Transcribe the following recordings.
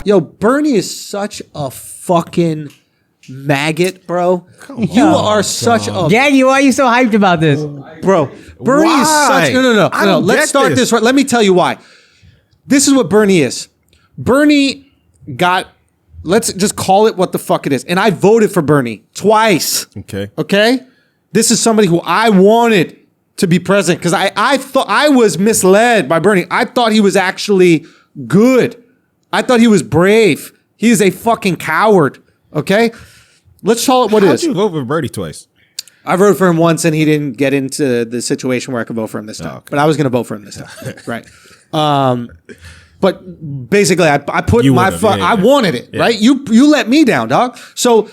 Yo, Bernie is such a fucking maggot, bro. You are such a... Gaggy, why are you so hyped about this? Bro, Bernie is such... No. Let's start this right. Let me tell you why. This is what Bernie is. Bernie got... Let's just call it what the fuck it is. And I voted for Bernie twice. Okay? This is somebody who I wanted to be president because I thought I was misled by Bernie. I thought he was actually good. I thought he was brave. He is a fucking coward. Okay? Let's call it what it is. How'd you vote for Bernie twice? I voted for him once and he didn't get into the situation where I could vote for him this time. Okay. But I was going to vote for him this time. Right. But basically, I put I wanted it, right? You let me down, dog. So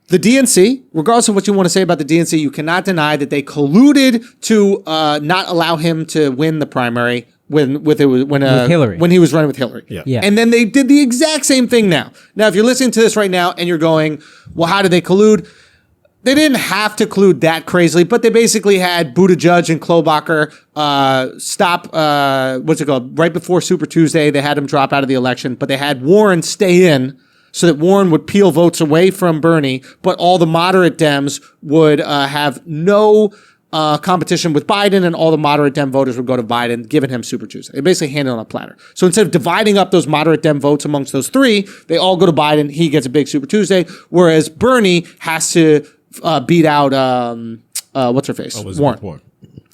the DNC, regardless of what you want to say about the DNC, you cannot deny that they colluded to not allow him to win the primary when Hillary. When he was running with Hillary. Yeah. And then they did the exact same thing now. Now, if you're listening to this right now and you're going, well, how did they collude? They didn't have to collude that crazily, but they basically had Buttigieg and Klobuchar right before Super Tuesday. They had him drop out of the election, but they had Warren stay in so that Warren would peel votes away from Bernie, but all the moderate Dems would have no competition with Biden, and all the moderate Dem voters would go to Biden, giving him Super Tuesday. They basically handed it on a platter. So instead of dividing up those moderate Dem votes amongst those three, they all go to Biden. He gets a big Super Tuesday, whereas Bernie has to beat out what's her face? Warren.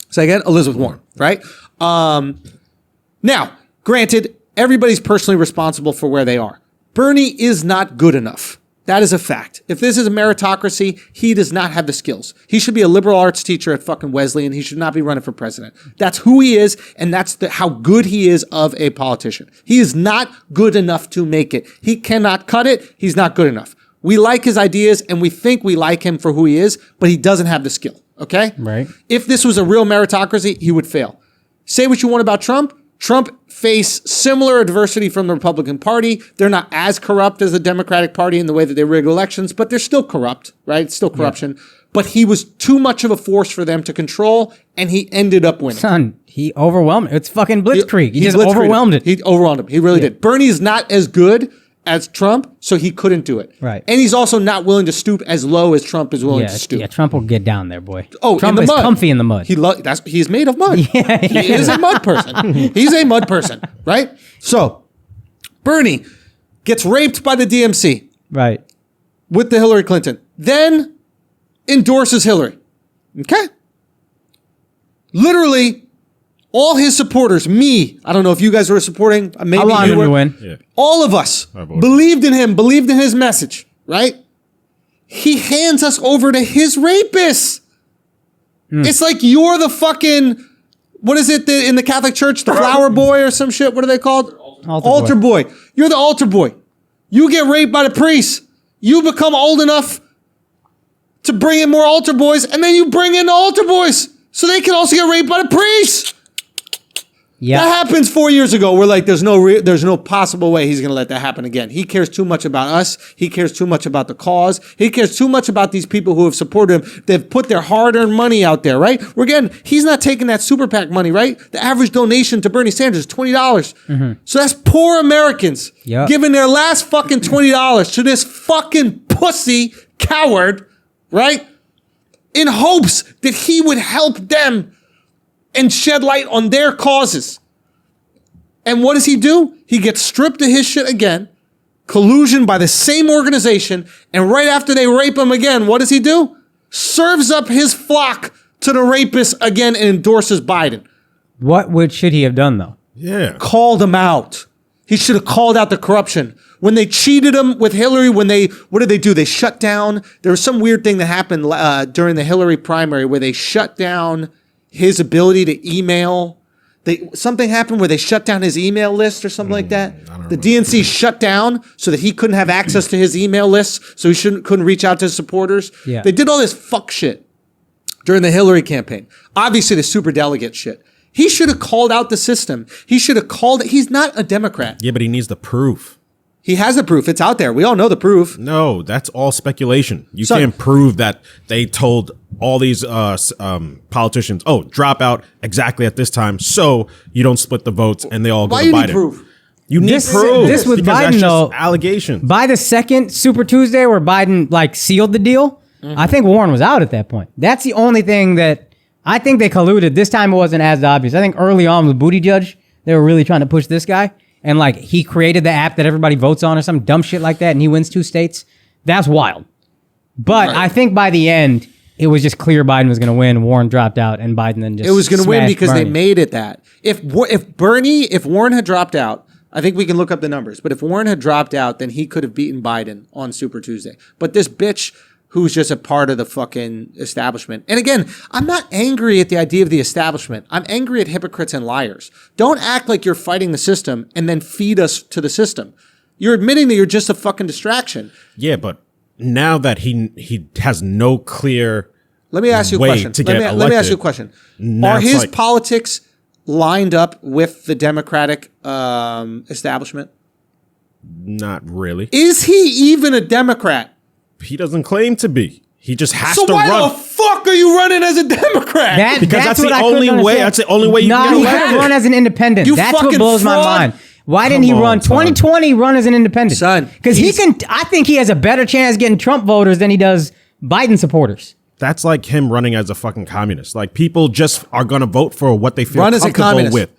So again, Elizabeth Warren, right? Now, granted, everybody's personally responsible for where they are. Bernie is not good enough. That is a fact. If this is a meritocracy, he does not have the skills. He should be a liberal arts teacher at fucking Wesleyan. He should not be running for president. That's who he is, and that's how good he is of a politician. He is not good enough to make it. He cannot cut it. He's not good enough. We like his ideas and we think we like him for who he is, but he doesn't have the skill. Okay? Right. If this was a real meritocracy, he would fail. Say what you want about Trump. Trump faced similar adversity from the Republican Party. They're not as corrupt as the Democratic Party in the way that they rig elections, but they're still corrupt, right? It's still corruption. Yeah. But he was too much of a force for them to control, and he ended up winning. Son, he overwhelmed it. It's fucking Blitzkrieg. He just overwhelmed it. He overwhelmed him. He really did. Bernie's not as good as Trump, so he couldn't do it. Right. And he's also not willing to stoop as low as Trump is willing to stoop. Yeah, Trump will get down there, boy. Oh, Trump in the is mud. comfy in the mud. He's made of mud. Yeah. He is a mud person. He's a mud person, right? So, Bernie gets raped by the DMC. Right. With the Hillary Clinton. Then endorses Hillary. Okay? Literally, all his supporters, me, I don't know if you guys were supporting, maybe I wanted him to win. Yeah. All of us believed in him, believed in his message, right? He hands us over to his rapists. It's like you're the fucking, what is it in the Catholic Church? The flower boy or some shit? What are they called? Altar boy. You're the altar boy. You get raped by the priest. You become old enough to bring in more altar boys, and then you bring in the altar boys so they can also get raped by the priest. Yeah. That happens 4 years ago. We're like, there's no possible way he's going to let that happen again. He cares too much about us. He cares too much about the cause. He cares too much about these people who have supported him. They've put their hard-earned money out there, right? He's not taking that super PAC money, right? The average donation to Bernie Sanders is $20. Mm-hmm. So that's poor Americans giving their last fucking $20 to this fucking pussy coward, right? In hopes that he would help them and shed light on their causes. And what does he do? He gets stripped of his shit again, collusion by the same organization, and right after they rape him again, what does he do? Serves up his flock to the rapists again and endorses Biden. What should he have done, though? Yeah. Called him out. He should have called out the corruption. When they cheated him with Hillary, what did they do? They shut down. There was some weird thing that happened during the Hillary primary where they shut down his ability to email. Something happened where they shut down his email list or something like that. The DNC shut down so that he couldn't have access to his email list, so he couldn't reach out to his supporters. Yeah. They did all this fuck shit during the Hillary campaign. Obviously, the superdelegate shit. He should have called out the system. He should have called it. He's not a Democrat. Yeah, but he needs the proof. He has the proof. It's out there. We all know the proof. No, that's all speculation. You can't prove that they told all these politicians, drop out exactly at this time so you don't split the votes and they all go to Biden. Why you need proof? You need proof. This with because Biden, that's just though, allegation. By the second Super Tuesday where Biden like sealed the deal, I think Warren was out at that point. That's the only thing that I think they colluded. This time it wasn't as obvious. I think early on with Buttigieg, they were really trying to push this guy. And like he created the app that everybody votes on or some dumb shit like that, and he wins 2 states. That's wild. But I think by the end, it was just clear Biden was going to win. Warren dropped out, and Biden then just it was going to win because Bernie. they made it that. If Warren had dropped out, I think we can look up the numbers. But if Warren had dropped out, then he could have beaten Biden on Super Tuesday. But this bitch who's just a part of the fucking establishment. And again, I'm not angry at the idea of the establishment. I'm angry at hypocrites and liars. Don't act like you're fighting the system and then feed us to the system. You're admitting that you're just a fucking distraction. Yeah, but now that he has no clear Let me ask you a question. Let me ask you a question. Are his politics lined up with the Democratic establishment? Not really. Is he even a Democrat? He doesn't claim to be. He just has So to why run. the fuck are you running as a Democrat? Because that's what the I couldn't only way. understand. That's the only way you Nah, can he get had to elected. run as an independent. You That's what fucking blows my fraud. mind. Why didn't he Come run on, son. 2020? Run as an independent, Son, Because I think he has a better chance getting Trump voters than he does Biden supporters. That's like him running as a fucking communist. Like people just are gonna vote for what they feel Run as a comfortable communist. with.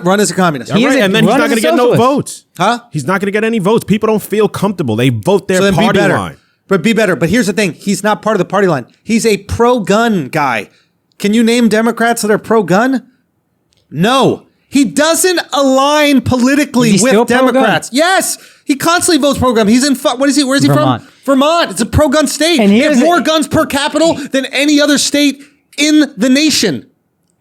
Run as a communist. He Right, is a- and then he's run not as going a to get no socialist. votes. Huh? He's not going to get any votes. People don't feel comfortable. They vote their So then party be better. line. But be better. But here's the thing. He's not part of the party line. He's a pro-gun guy. Can you name Democrats that are pro-gun? No. He doesn't align politically Is he still with Democrats. Yes. He constantly votes pro-gun. He's in, what is he? Where is he Vermont. from? Vermont. It's a pro-gun state. And They have here's more the- guns per capita than any other state in the nation.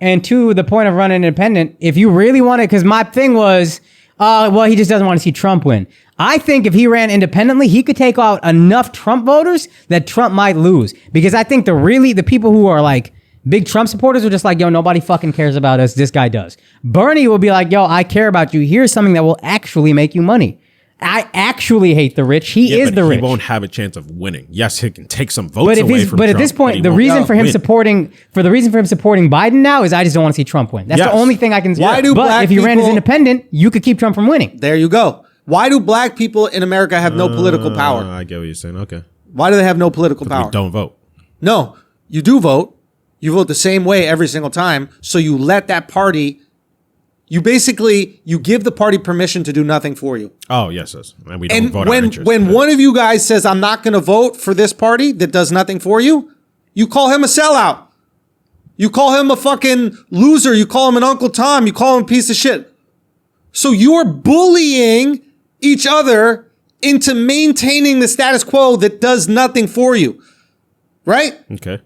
And to the point of running independent, if you really want it, because my thing was, well, he just doesn't want to see Trump win. I think if he ran independently, he could take out enough Trump voters that Trump might lose. Because I think the people who are like big Trump supporters are just like, yo, nobody fucking cares about us. This guy does. Bernie will be like, yo, I care about you. Here's something that will actually make you money. I actually hate the rich. He is but the rich. He won't have a chance of winning. Yes, he can take some votes away from But Trump, at this point, he the won't reason for him win. supporting Biden now is I just don't want to see Trump win. That's Yes. the only thing I can say. Why do But black if he ran as people- independent, you could keep Trump from winning. There you go. Why do black people in America have no political power? I get what you're saying. Okay. Why do they have no political power? We don't vote. No, you do vote. You vote the same way every single time. So you let that party, you give the party permission to do nothing for you. Oh, yes. And we don't And vote our when interests. one of you guys says, I'm not going to vote for this party that does nothing for you, you call him a sellout. You call him a fucking loser. You call him an Uncle Tom. You call him a piece of shit. So you're bullying each other into maintaining the status quo that does nothing for you. Right? Okay.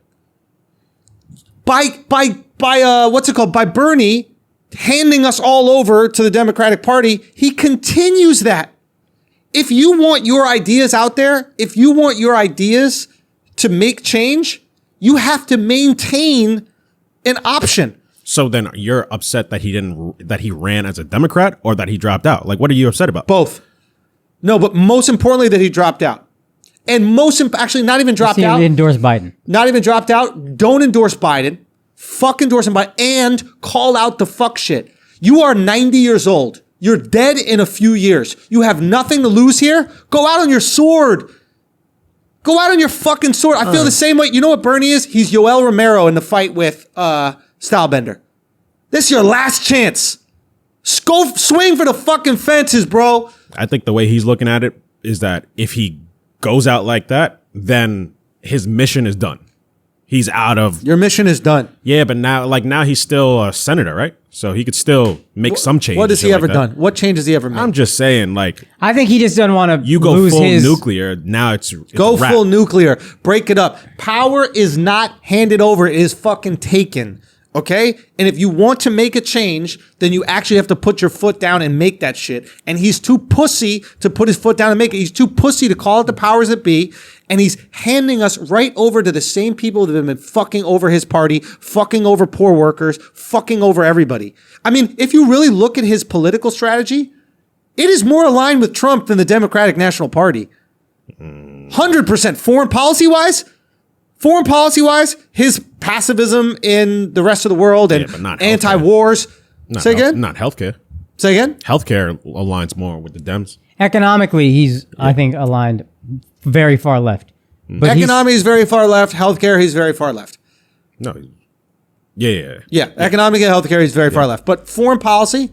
By Bernie handing us all over to the Democratic Party, he continues that. If you want your ideas out there, if you want your ideas to make change, you have to maintain an option. So then you're upset that he ran as a Democrat or that he dropped out? Like, what are you upset about? Both. No, but most importantly that he dropped out. And actually not even dropped out. Endorse Biden. Not even dropped out. Don't endorse Biden. Fuck endorsing Biden. And call out the fuck shit. You are 90 years old. You're dead in a few years. You have nothing to lose here. Go out on your sword. Go out on your fucking sword. I feel the same way. You know what Bernie is? He's Yoel Romero in the fight with Stylebender. This is your last chance. Go swing for the fucking fences, bro. I think the way he's looking at it is that if he goes out like that, then his mission is done. He's out of... Your mission is done. Yeah, but now he's still a senator, right? So he could still make some changes. What has he like ever that. done? What change has he ever made? I'm just saying, like, I think he just doesn't want to you go lose full his nuclear, now it's Go a wrap. full nuclear. Break it up. Power is not handed over. It is fucking taken. Okay? And if you want to make a change, then you actually have to put your foot down and make that shit. And he's too pussy to put his foot down and make it. He's too pussy to call it the powers that be. And he's handing us right over to the same people that have been fucking over his party, fucking over poor workers, fucking over everybody. I mean, if you really look at his political strategy, it is more aligned with Trump than the Democratic National Party. 100%. Foreign policy wise, his pacifism in the rest of the world and but not anti-wars. Say again? Not healthcare. Say again? Healthcare aligns more with the Dems. Economically, he's I think aligned very far left. But Economy is very far left. Healthcare, he's very far left. No. Yeah. Economic and healthcare, he's very far left. But foreign policy,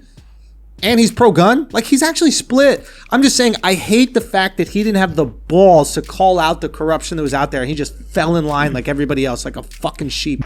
and he's pro-gun. Like, he's actually split. I'm just saying, I hate the fact that he didn't have the balls to call out the corruption that was out there. He just fell in line like everybody else, like a fucking sheep.